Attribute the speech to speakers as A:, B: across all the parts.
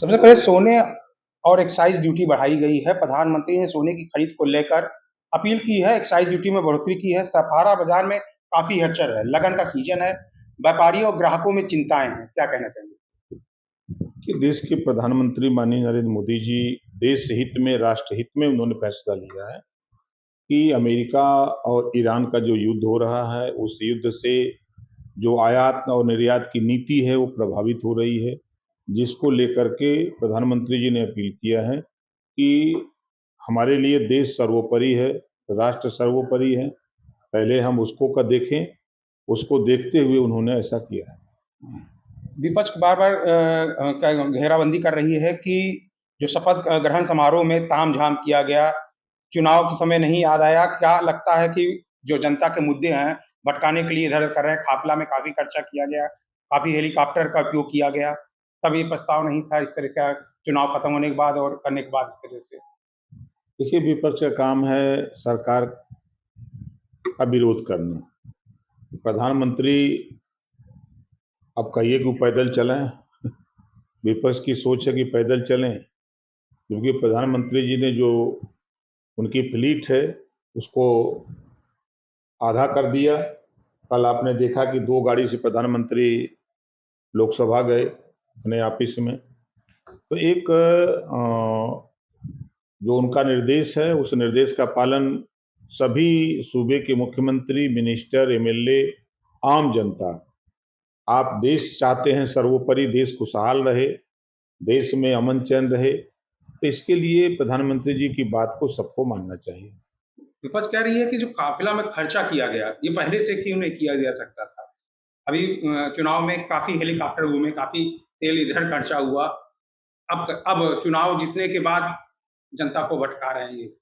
A: सबसे पहले सोने और एक्साइज़ ड्यूटी बढ़ाई गई है। प्रधानमंत्री ने सोने की खरीद को लेकर अपील की है, एक्साइज़ ड्यूटी में बढ़ोतरी की है। सहारा बाज़ार में काफ़ी हलचल है, लगन का सीज़न है, व्यापारियों और ग्राहकों में चिंताएँ हैं। क्या कहना चाहेंगे?
B: कि देश के प्रधानमंत्री माननीय नरेंद्र मोदी जी देश हित में, राष्ट्र हित में उन्होंने फैसला लिया है कि अमेरिका और ईरान का जो युद्ध हो रहा है, उस युद्ध से जो आयात और निर्यात की नीति है वो प्रभावित हो रही है, जिसको लेकर के प्रधानमंत्री जी ने अपील किया है कि हमारे लिए देश सर्वोपरि है, राष्ट्र सर्वोपरि है, पहले हम उसको का देखें, उसको देखते हुए उन्होंने ऐसा किया है।
A: विपक्ष बार-बार घेराबंदी कर रही है कि जो शपथ ग्रहण समारोह में तामझाम किया गया, चुनाव के समय नहीं याद आया। क्या लगता है कि जो जनता के मुद्दे हैं, भटकाने के लिए इधर-उधर कर रहे हैं? खापला में काफ़ी खर्चा किया गया, काफ़ी हेलीकॉप्टर का उपयोग किया गया, तब ये प्रस्ताव नहीं था इस तरह का चुनाव खत्म होने के बाद और करने के बाद इस तरह से।
B: देखिए, विपक्ष का काम है सरकार का विरोध करना। प्रधानमंत्री अब कहिए कि वो पैदल चलें, विपक्ष की सोच है कि पैदल चलें, क्योंकि प्रधानमंत्री जी ने जो उनकी फ्लीट है उसको आधा कर दिया। कल आपने देखा कि 2 गाड़ी से प्रधानमंत्री लोकसभा गए अपने ऑफिस में। तो एक जो उनका निर्देश है उस निर्देश का पालन सभी सूबे के मुख्यमंत्री, मिनिस्टर, एमएलए, आम जनता, आप देश चाहते हैं सर्वोपरि देश खुशहाल रहे, देश में अमन चैन रहे, तो इसके लिए प्रधानमंत्री जी की बात को सबको मानना चाहिए।
A: विपक्ष कह रही है कि जो काफ़िला में खर्चा किया गया, ये पहले से क्यों नहीं किया जा सकता था? अभी चुनाव में काफ़ी हेलीकॉप्टर घूमे, काफ़ी तेल इधर खर्चा हुआ। अब चुनाव जीतने के बाद जनता को भटका रहे हैं ये।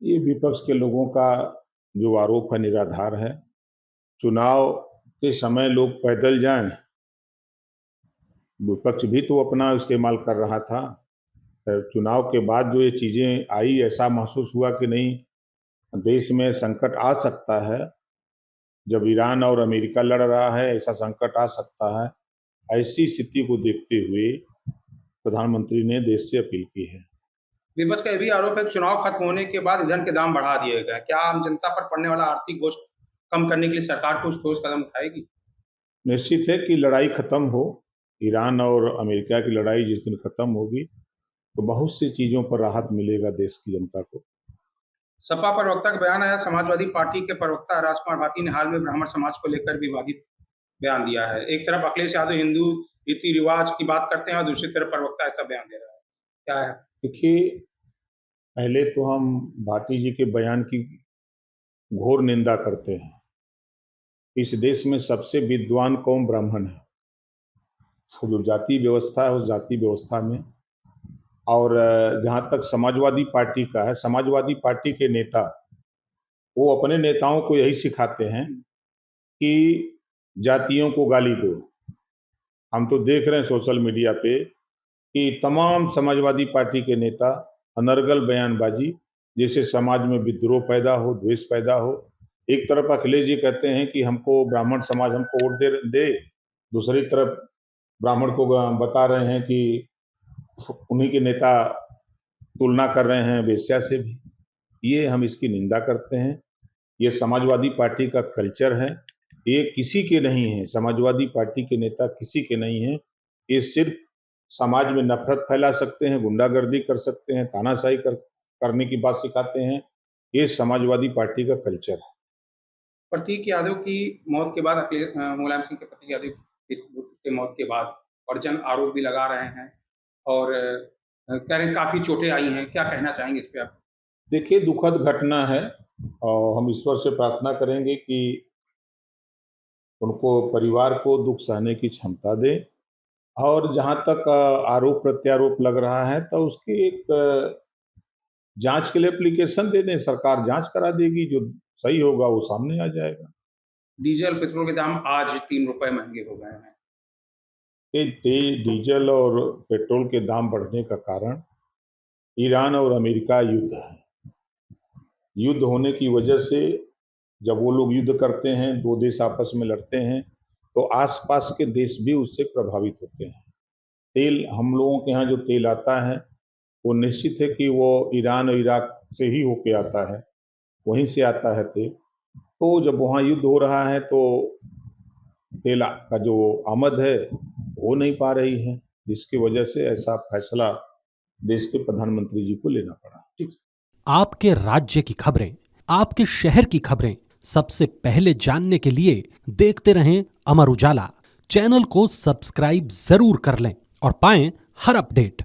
B: ये विपक्ष के लोगों का जो आरोप है निराधार है। चुनाव के समय लोग पैदल जाएं, विपक्ष भी तो अपना इस्तेमाल कर रहा था। चुनाव के बाद जो ये चीजें आई, ऐसा महसूस हुआ कि नहीं देश में संकट आ सकता है। जब ईरान और अमेरिका लड़ रहा है, ऐसा संकट आ सकता है। ऐसी स्थिति को देखते हुए प्रधानमंत्री ने देश से अपील की है।
A: विपक्ष का ये भी आरोप है कि चुनाव खत्म होने के बाद ईंधन के दाम बढ़ा दिए गए। क्या आम जनता पर पड़ने वाला आर्थिक बोझ कम करने के लिए सरकार कुछ ठोस कदम उठाएगी?
B: निश्चित है कि लड़ाई खत्म हो, ईरान और अमेरिका की लड़ाई जिस दिन खत्म होगी तो बहुत सी चीजों पर राहत मिलेगा देश की जनता को।
A: सपा प्रवक्ता का बयान आया, समाजवादी पार्टी के प्रवक्ता राजकुमार भाटी ने हाल में ब्राह्मण समाज को लेकर विवादित बयान दिया है। एक तरफ अखिलेश यादव हिंदू रीति रिवाज की बात करते हैं और दूसरी तरफ प्रवक्ता ऐसा बयान दे रहा है। क्या है?
B: देखिए, पहले तो हम भाटी जी के बयान की घोर निंदा करते हैं। इस देश में सबसे विद्वान कौम ब्राह्मण है। तो जो जाति व्यवस्था है उस जाति व्यवस्था में, और जहाँ तक समाजवादी पार्टी का है, समाजवादी पार्टी के नेता वो अपने नेताओं को यही सिखाते हैं कि जातियों को गाली दो। हम तो देख रहे हैं सोशल मीडिया पे कि तमाम समाजवादी पार्टी के नेता अनर्गल बयानबाजी, जैसे समाज में विद्रोह पैदा हो, द्वेष पैदा हो। एक तरफ अखिलेश जी कहते हैं कि हमको ब्राह्मण समाज हमको वोट दे, दूसरी तरफ ब्राह्मण को बता रहे हैं कि उन्हीं के नेता तुलना कर रहे हैं वेश्या से भी। ये हम इसकी निंदा करते हैं। ये समाजवादी पार्टी का कल्चर है, ये किसी के नहीं है। समाजवादी पार्टी के नेता किसी के नहीं है। ये सिर्फ समाज में नफरत फैला सकते हैं, गुंडागर्दी कर सकते हैं, तानाशाही करने की बात सिखाते हैं। ये समाजवादी पार्टी का कल्चर है।
A: प्रतीक यादव की मौत के बाद मुलायम सिंह के प्रतीक यादव की मौत के बाद परिजन आरोप भी लगा रहे हैं और कह रहे हैं काफ़ी चोटें आई हैं। क्या कहना चाहेंगे इस पे आप?
B: देखिए, दुखद घटना है और हम ईश्वर से प्रार्थना करेंगे कि उनको, परिवार को दुख सहने की क्षमता दे। और जहाँ तक आरोप प्रत्यारोप लग रहा है तो उसकी एक जांच के लिए एप्लीकेशन दे दें, सरकार जांच करा देगी, जो सही होगा वो सामने आ जाएगा।
A: डीजल, पेट्रोल के दाम आज 3 रुपए महँगे हो गए हैं।
B: ये डीजल और पेट्रोल के दाम बढ़ने का कारण ईरान और अमेरिका युद्ध है। युद्ध होने की वजह से जब वो लोग युद्ध करते हैं, दो देश आपस में लड़ते हैं, तो आसपास के देश भी उससे प्रभावित होते हैं। तेल, हम लोगों के यहाँ जो तेल आता है वो निश्चित है कि वो ईरान और इराक से ही होके आता है, वहीं से आता है तेल। तो जब वहाँ युद्ध हो रहा है तो तेल का जो आमद है हो नहीं पा रही है, जिसकी वजह से ऐसा फैसला देश के प्रधानमंत्री जी को लेना पड़ा। ठीक।
C: आपके राज्य की खबरें, आपके शहर की खबरें सबसे पहले जानने के लिए देखते रहें अमर उजाला। चैनल को सब्सक्राइब जरूर कर लें और पाएं हर अपडेट।